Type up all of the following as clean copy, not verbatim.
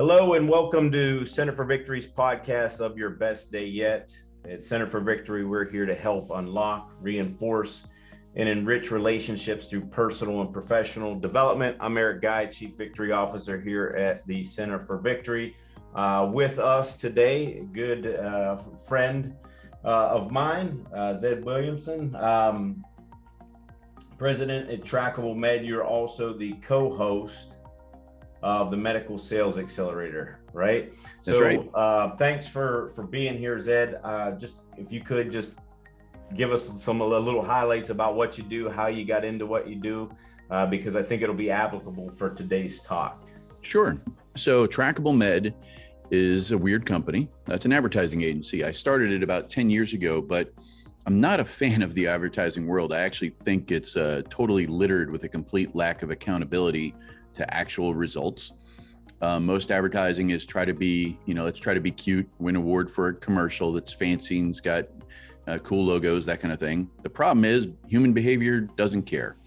Hello and welcome to Center for Victory's podcast of Your Best Day Yet. At Center for Victory, we're here to help unlock, reinforce, and enrich relationships through personal and professional development. I'm Eric Guy, Chief Victory Officer here at the Center for Victory. With us today, a good friend of mine, Zed Williamson, President at Trackable Med. You're also the co-host of the Medical Sales Accelerator, right? That's right. Thanks for being here, Zed. Just if you could just give us a little highlights about what you do, how you got into what you do, because I think it'll be applicable for today's talk. Sure. So Trackable Med is a weird company. That's an advertising agency. I started it about 10 years ago, but I'm not a fan of the advertising world. I actually think it's totally littered with a complete lack of accountability to actual results. Most advertising is let's try to be cute, win an award for a commercial that's fancy and's got cool logos, that kind of thing. The problem is human behavior doesn't care.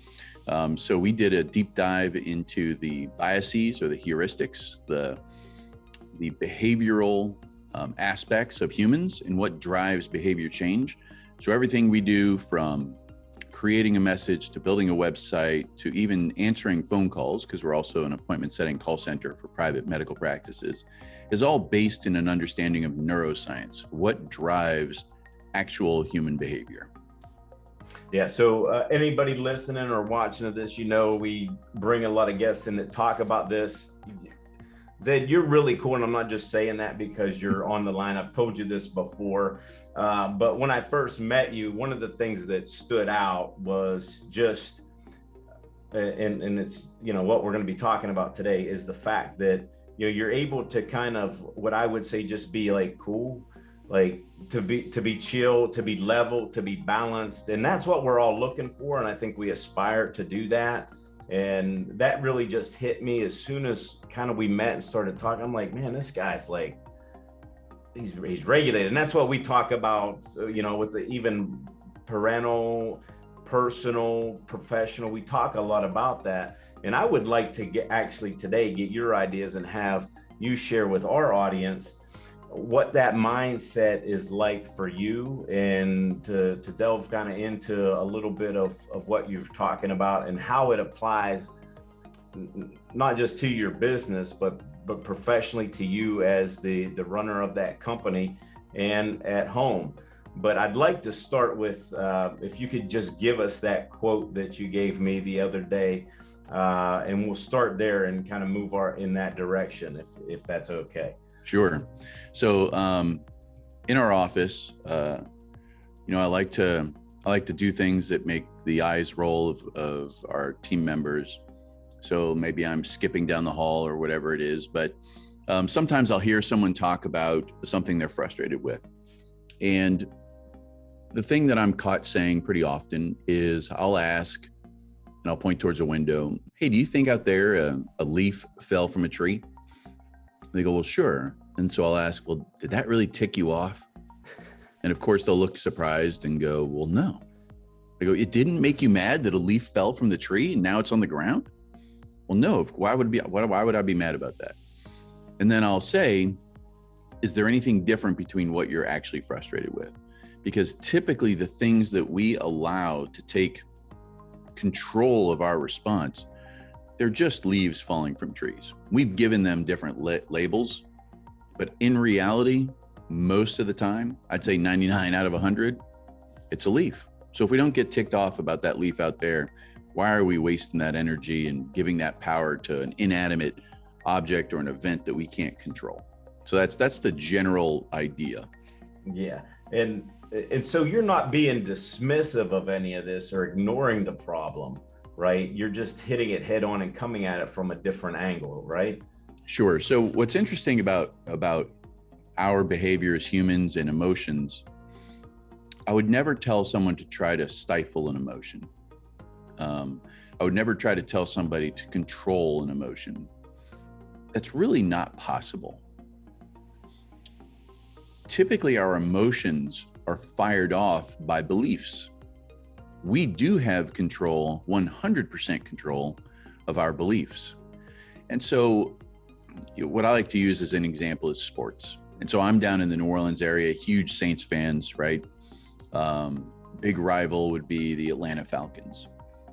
So we did a deep dive into the biases or the heuristics, the behavioral aspects of humans and what drives behavior change. So everything we do, from creating a message to building a website to even answering phone calls, because we're also an appointment setting call center for private medical practices, is all based in an understanding of neuroscience, what drives actual human behavior. Yeah, so anybody listening or watching this, we bring a lot of guests in that talk about this. Zed, you're really cool, and I'm not just saying that because you're on the line. I've told you this before, but when I first met you, one of the things that stood out was just, and it's, what we're going to be talking about today is the fact that, you're able to kind of, what I would say, just be like cool, like to be chill, to be level, to be balanced. And that's what we're all looking for. And I think we aspire to do that. And that really just hit me as soon as kind of we met and started talking. I'm like, man, this guy's like, he's regulated. And that's what we talk about, with the even parental, personal, professional. We talk a lot about that. And I would like to get your ideas and have you share with our audience what that mindset is like for you, and to delve kind of into a little bit of what you're talking about and how it applies not just to your business, but professionally to you as the runner of that company and at home. But I'd like to start with, if you could just give us that quote that you gave me the other day, and we'll start there and kind of move in that direction, if that's okay. Sure. So in our office, I like to do things that make the eyes roll of our team members. So maybe I'm skipping down the hall or whatever it is, but sometimes I'll hear someone talk about something they're frustrated with. And the thing that I'm caught saying pretty often is I'll ask, and I'll point towards a window, hey, do you think out there a leaf fell from a tree? They go, well, sure. And so I'll ask, well, did that really tick you off? And of course, they'll look surprised and go, well, no. I go, it didn't make you mad that a leaf fell from the tree and now it's on the ground? Well, no. Why would I be mad about that? And then I'll say, is there anything different between what you're actually frustrated with? Because typically the things that we allow to take control of our response, they're just leaves falling from trees. We've given them different labels, but in reality, most of the time, I'd say 99 out of 100, it's a leaf. So if we don't get ticked off about that leaf out there, why are we wasting that energy and giving that power to an inanimate object or an event that we can't control? So that's the general idea. Yeah. And so you're not being dismissive of any of this or ignoring the problem, right? You're just hitting it head on and coming at it from a different angle, right? Sure. So what's interesting about our behavior as humans and emotions, I would never tell someone to try to stifle an emotion. I would never try to tell somebody to control an emotion. That's really not possible. Typically, our emotions are fired off by beliefs. We do have control, 100% control of our beliefs. And so what I like to use as an example is sports. And so I'm down in the New Orleans area, huge Saints fans, right? Big rival would be the Atlanta Falcons.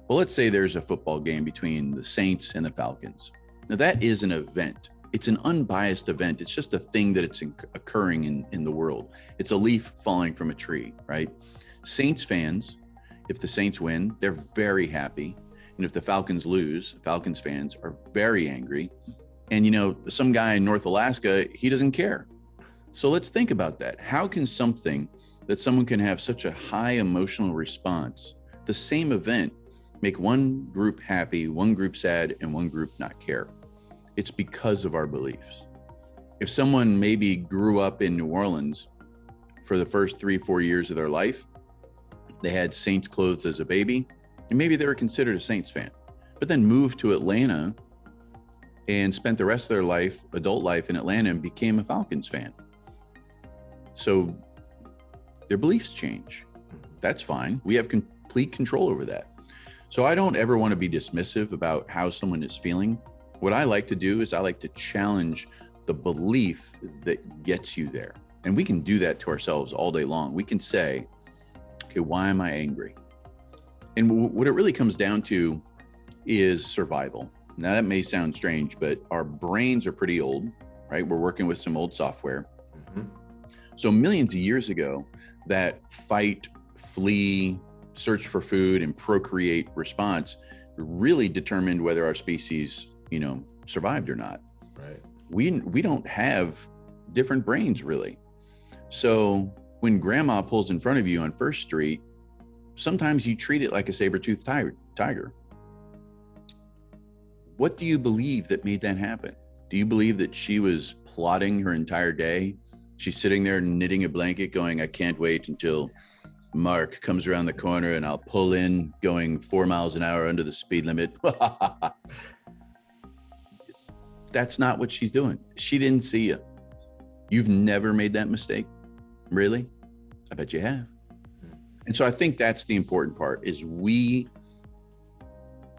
Well, let's say there's a football game between the Saints and the Falcons. Now that is an event. It's an unbiased event. It's just a thing that it's occurring in the world. It's a leaf falling from a tree, right? Saints fans, if the Saints win, they're very happy. And if the Falcons lose, Falcons fans are very angry. And, some guy in North Alaska, he doesn't care. So let's think about that. How can something that someone can have such a high emotional response, the same event, make one group happy, one group sad, and one group not care? It's because of our beliefs. If someone maybe grew up in New Orleans for the first 3-4 years of their life, they had Saints clothes as a baby, and maybe they were considered a Saints fan, but then moved to Atlanta and spent the rest of their life, adult life in Atlanta, and became a Falcons fan. So their beliefs change. That's fine. We have complete control over that. So I don't ever want to be dismissive about how someone is feeling. What I like to do is I like to challenge the belief that gets you there. And we can do that to ourselves all day long. We can say, okay, why am I angry? And what it really comes down to is survival. Now that may sound strange, but our brains are pretty old, right? We're working with some old software. Mm-hmm. So millions of years ago, that fight, flee, search for food, and procreate response really determined whether our species, survived or not. Right. We don't have different brains really. So when grandma pulls in front of you on First Street, sometimes you treat it like a saber-toothed tiger. What do you believe that made that happen? Do you believe that she was plotting her entire day? She's sitting there knitting a blanket going, I can't wait until Mark comes around the corner and I'll pull in going 4 miles an hour under the speed limit. That's not what she's doing. She didn't see you. You've never made that mistake. Really? I bet you have. And so I think that's the important part, is we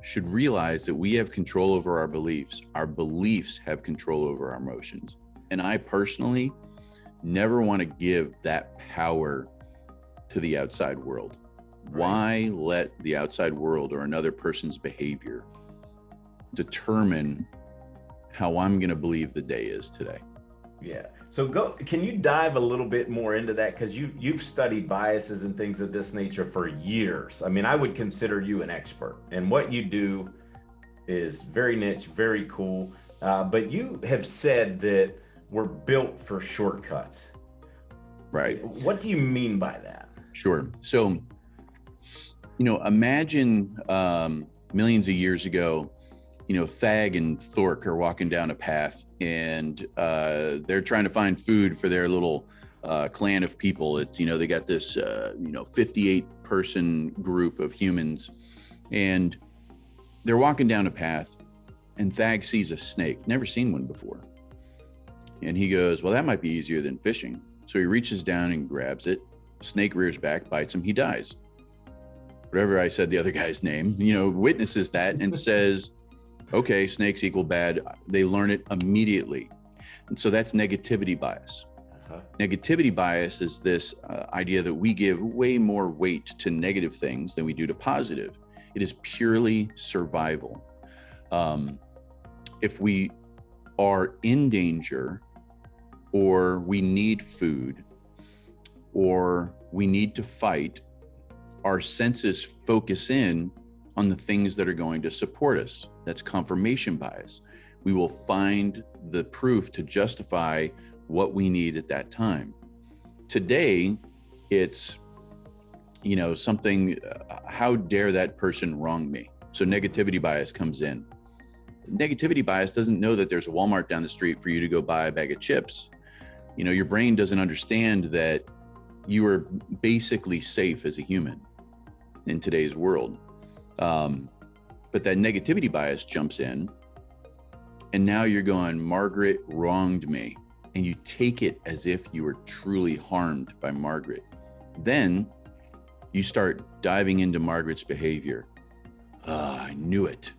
should realize that we have control over our beliefs. Our beliefs have control over our emotions. And I personally never want to give that power to the outside world. Right. Why let the outside world or another person's behavior determine how I'm going to believe the day is today? Yeah. So can you dive a little bit more into that? Because you've studied biases and things of this nature for years. I mean, I would consider you an expert, and what you do is very niche, very cool. But you have said that we're built for shortcuts. Right. What do you mean by that? Sure. So, imagine millions of years ago, Thag and Thork are walking down a path, and they're trying to find food for their little clan of people. It's, they got this, 58-person group of humans, and they're walking down a path, and Thag sees a snake, never seen one before. And he goes, well, that might be easier than fishing. So he reaches down and grabs it. Snake rears back, bites him, he dies. Whatever I said the other guy's name, witnesses that and says, okay, snakes equal bad. They learn it immediately. And so that's negativity bias. Uh-huh. Negativity bias is this idea that we give way more weight to negative things than we do to positive. It is purely survival. If we are in danger, or we need food, or we need to fight, our senses focus in on the things that are going to support us. That's confirmation bias. We will find the proof to justify what we need at that time. Today, it's, something, how dare that person wrong me? So negativity bias comes in. Negativity bias doesn't know that there's a Walmart down the street for you to go buy a bag of chips. Your brain doesn't understand that you are basically safe as a human in today's world. But that negativity bias jumps in, and now you're going, Margaret wronged me. And you take it as if you were truly harmed by Margaret. Then you start diving into Margaret's behavior. I knew it.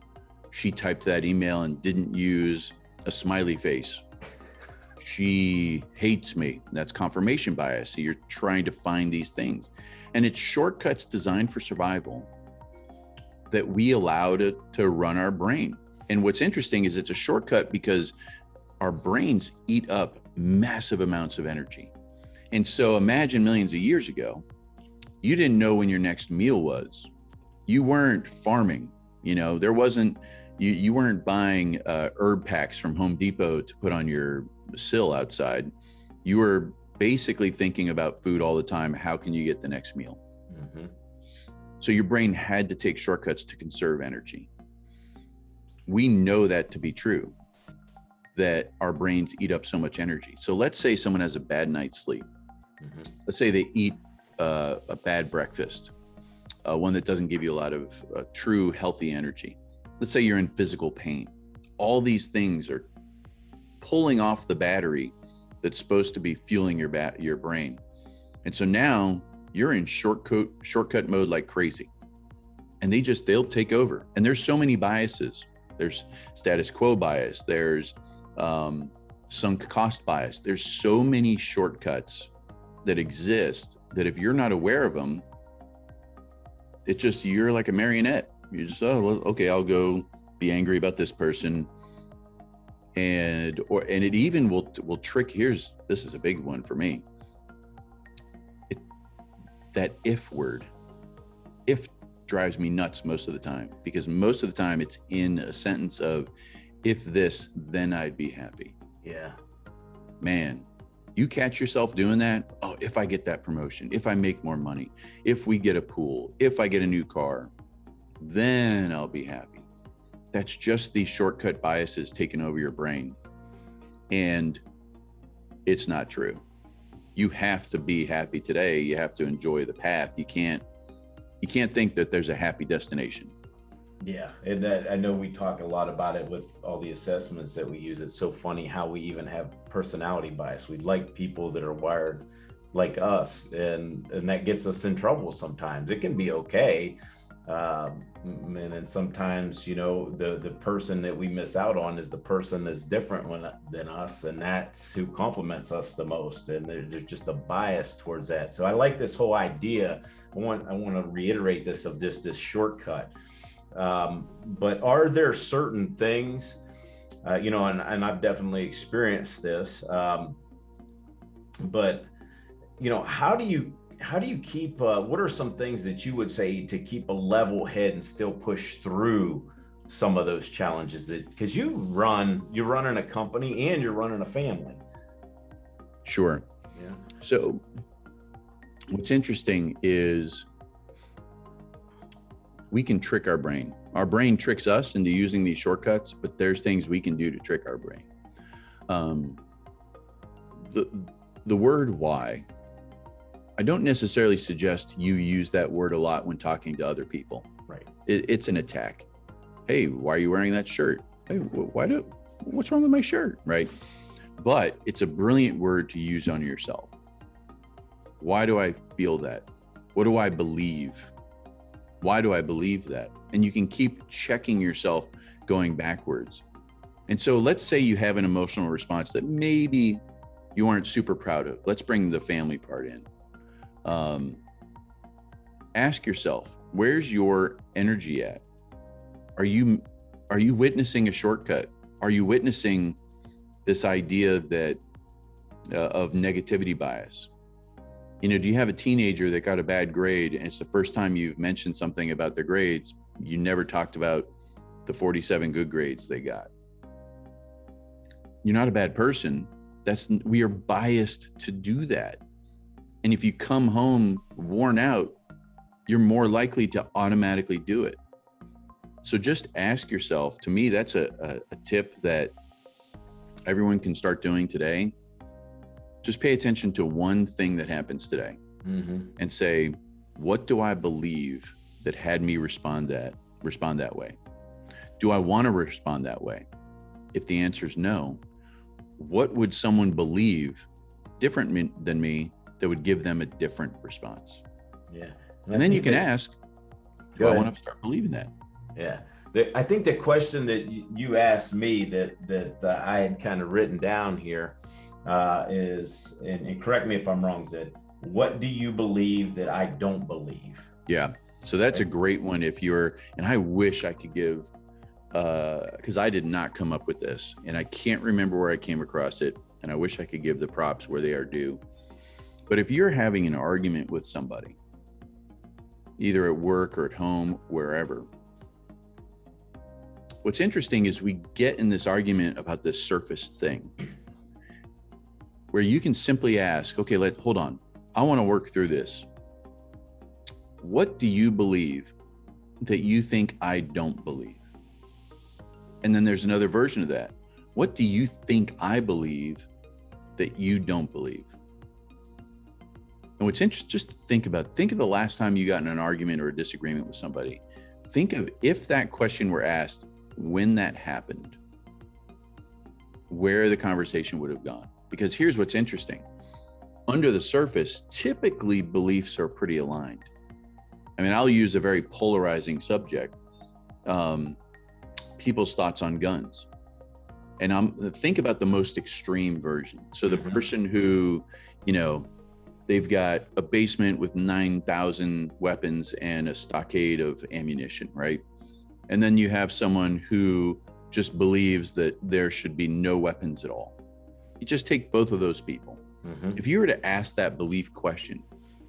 She typed that email and didn't use a smiley face. She hates me. That's confirmation bias. So you're trying to find these things. And it's shortcuts designed for survival that we allow to run our brain. And what's interesting is it's a shortcut because our brains eat up massive amounts of energy. And so imagine millions of years ago, you didn't know when your next meal was. You weren't farming, there wasn't, you weren't buying herb packs from Home Depot to put on your sill outside. You were basically thinking about food all the time. How can you get the next meal? Mm-hmm. So your brain had to take shortcuts to conserve energy. We know that to be true, that our brains eat up so much energy. So let's say someone has a bad night's sleep. Mm-hmm. Let's say they eat a bad breakfast, one that doesn't give you a lot of true healthy energy. Let's say you're in physical pain. All these things are pulling off the battery that's supposed to be fueling your brain. And so now you're in shortcut mode like crazy. And they'll take over. And there's so many biases. There's status quo bias. There's sunk cost bias. There's so many shortcuts that exist that if you're not aware of them, you're like a marionette. You just, okay, I'll go be angry about this person. And it even will trick. This is a big one for me. That if word, if drives me nuts most of the time, because most of the time it's in a sentence of, if this, then I'd be happy. Yeah. Man, you catch yourself doing that. Oh, if I get that promotion, if I make more money, if we get a pool, if I get a new car, then I'll be happy. That's just these shortcut biases taking over your brain. And it's not true. You have to be happy today. You have to enjoy the path. You can't think that there's a happy destination. Yeah. And that, I know we talk a lot about it with all the assessments that we use. It's so funny how we even have personality bias. We like people that are wired like us, and that gets us in trouble sometimes. It can be okay. And then sometimes, the person that we miss out on is the person that's different than us, and that's who compliments us the most. And there's just a bias towards that. So I like this whole idea. I want to reiterate this of just this shortcut. But are there certain things, and I've definitely experienced this. But how do you keep, what are some things that you would say to keep a level head and still push through some of those challenges? Because you're running a company and you're running a family. Sure. Yeah. So what's interesting is we can trick our brain. Our brain tricks us into using these shortcuts, but there's things we can do to trick our brain. The word why, I don't necessarily suggest you use that word a lot when talking to other people. Right. It's an attack. Hey, why are you wearing that shirt? Hey, what's wrong with my shirt? Right. But it's a brilliant word to use on yourself. Why do I feel that? What do I believe? Why do I believe that? And you can keep checking yourself going backwards. And so let's say you have an emotional response that maybe you aren't super proud of. Let's bring the family part in. Ask yourself, where's your energy at? Are you witnessing a shortcut? Are you witnessing this idea that of negativity bias? Do you have a teenager that got a bad grade and it's the first time you've mentioned something about their grades? You never talked about the 47 good grades they got. You're not a bad person. We are biased to do that. And if you come home worn out, you're more likely to automatically do it. So just ask yourself. To me, that's a tip that everyone can start doing today. Just pay attention to one thing that happens today, mm-hmm. and say, what do I believe that had me respond that way? Do I want to respond that way? If the answer is no, what would someone believe different than me that would give them a different response? Yeah. And then you can ask, do I want to start believing that? Yeah. I think the question that you asked me that I had kind of written down here is, and correct me if I'm wrong, Zed, what do you believe that I don't believe? Yeah. So that's a great one. And I wish I could give, because I did not come up with this, and I can't remember where I came across it, and I wish I could give the props where they are due. But if you're having an argument with somebody, either at work or at home, wherever, what's interesting is we get in this argument about this surface thing where you can simply ask, okay, hold on. I want to work through this. What do you believe that you think I don't believe? And then there's another version of that. What do you think I believe that you don't believe? And what's interesting, just think of the last time you got in an argument or a disagreement with somebody. Think of if that question were asked, when that happened, where the conversation would have gone. Because here's what's interesting. Under the surface, typically beliefs are pretty aligned. I mean, I'll use a very polarizing subject, people's thoughts on guns. And think about the most extreme version. So the person who, they've got a basement with 9,000 weapons and a stockade of ammunition, right? And then you have someone who just believes that there should be no weapons at all. You just take both of those people. If you were to ask that belief question,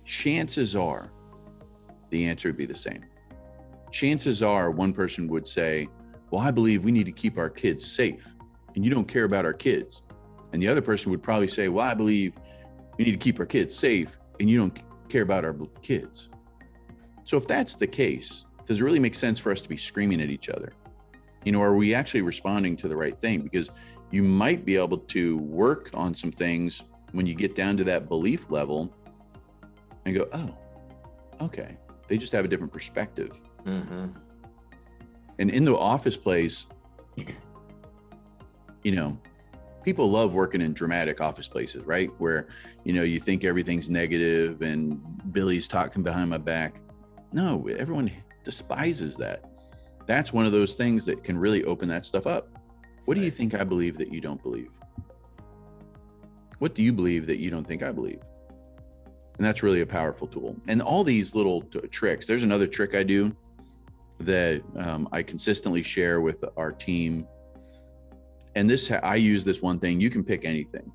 chances are the answer would be the same. Chances are one person would say, well, I believe we need to keep our kids safe, and you don't care about our kids. And the other person would probably say, well, I believe we need to keep our kids safe, and you don't care about our kids. So if that's the case, does it really make sense for us to be screaming at each other? Are we actually responding to the right thing? Because you might be able to work on some things when you get down to that belief level and go, oh, okay. They just have a different perspective. And in the office place, people love working in dramatic office places, right? Where, you think everything's negative and Billy's talking behind my back. No, everyone despises that. That's one of those things that can really open that stuff up. What do you think I believe that you don't believe? What do you believe that you don't think I believe? And that's really a powerful tool. And all these little tricks, there's another trick I do that I consistently share with our team. And I use this one thing. You can pick anything.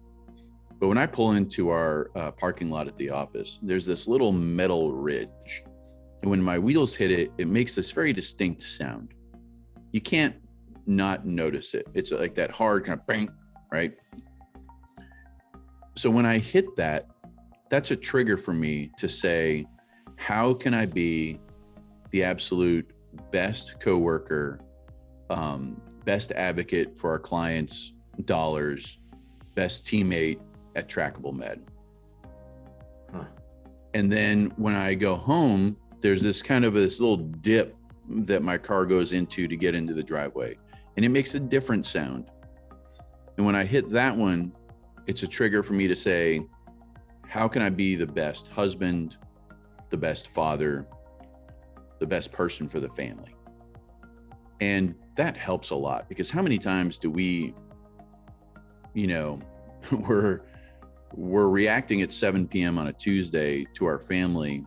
But when I pull into our parking lot at the office, there's this little metal ridge. And when my wheels hit it, it makes this very distinct sound. You can't not notice it. It's like that hard kind of bang, right? So when I hit that, that's a trigger for me to say, how can I be the absolute best coworker, best advocate for our clients' dollars, best teammate at Trackable Med? And then when I go home, there's this little dip that my car goes into to get into the driveway, and it makes a different sound. And when I hit that one, it's a trigger for me to say, how can I be the best husband, the best father, the best person for the family? And that helps a lot, because how many times do we, we're reacting at 7 p.m. on a Tuesday to our family.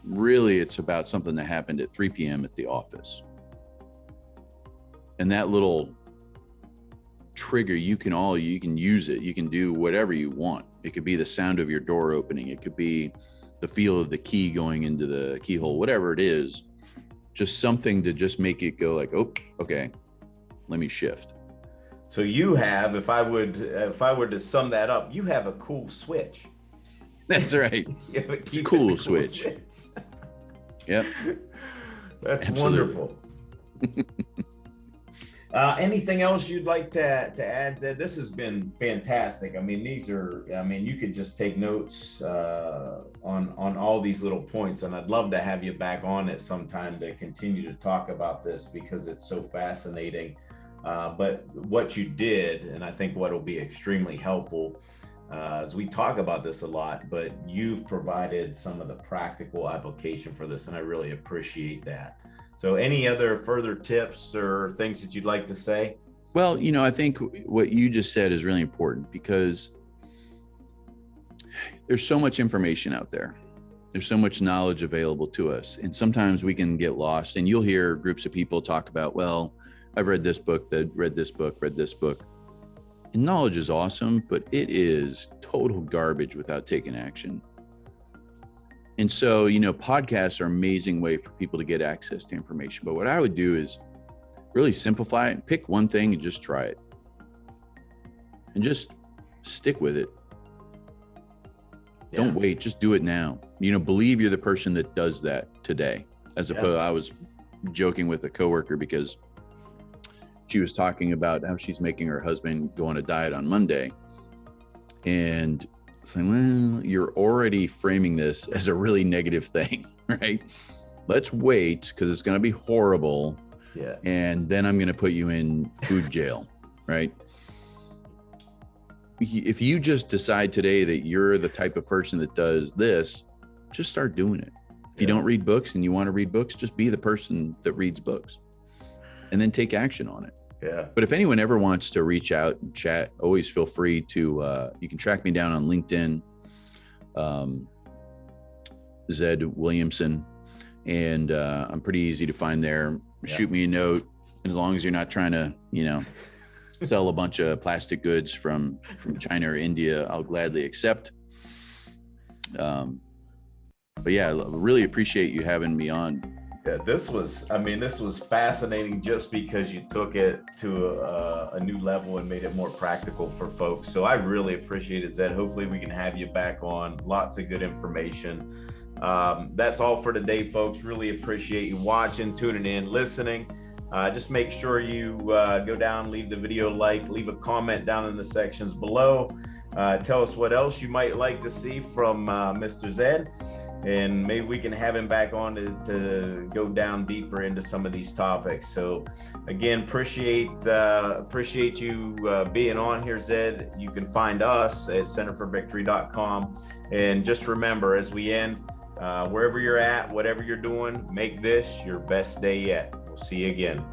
Really, it's about something that happened at 3 p.m. at the office. And that little trigger, you can use it. You can do whatever you want. It could be the sound of your door opening. It could be the feel of the key going into the keyhole, whatever it is, just something to just make it go like, oh, okay, let me shift. So you have, if I were to sum that up, you have a cool switch. That's right. It's a cool switch. Yep. That's Absolutely. Wonderful. Anything else you'd like to add, Zed? This has been fantastic. I mean, you could just take notes on all these little points, and I'd love to have you back on at some time to continue to talk about this, because it's so fascinating. But what you did, and I think what will be extremely helpful, as we talk about this a lot, but you've provided some of the practical application for this, and I really appreciate that. So any other further tips or things that you'd like to say? Well, I think what you just said is really important, because there's so much information out there. There's so much knowledge available to us. And sometimes we can get lost, and you'll hear groups of people talk about, well, I've read this book, read this book. And knowledge is awesome, but it is total garbage without taking action. And so, podcasts are an amazing way for people to get access to information. But what I would do is really simplify it, pick one thing and just try it. And just stick with it. Don't wait, just do it now. Believe you're the person that does that today. As opposed, I was joking with a coworker because she was talking about how she's making her husband go on a diet on Monday. And saying, well, you're already framing this as a really negative thing, right? Let's wait, because it's going to be horrible. Yeah. And then I'm going to put you in food jail, right? If you just decide today that you're the type of person that does this, just start doing it. If you don't read books and you want to read books, just be the person that reads books and then take action on it. Yeah. But if anyone ever wants to reach out and chat, always feel free to, you can track me down on LinkedIn, Zed Williamson, and I'm pretty easy to find there. Shoot me a note. As long as you're not trying to, sell a bunch of plastic goods from China or India, I'll gladly accept. But yeah, I really appreciate you having me on. Yeah, this was fascinating just because you took it to a new level and made it more practical for folks. So I really appreciate it, Zed. Hopefully we can have you back on. Lots of good information. That's all for today, folks. Really appreciate you watching, tuning in, listening. Just make sure you go down, leave the video leave a comment down in the sections below. Tell us what else you might like to see from Mr. Zed, and maybe we can have him back on to go down deeper into some of these topics. So again, appreciate you being on here, Zed. You can find us at centerforvictory.com. And just remember, as we end, wherever you're at, whatever you're doing, make this your best day yet. We'll see you again.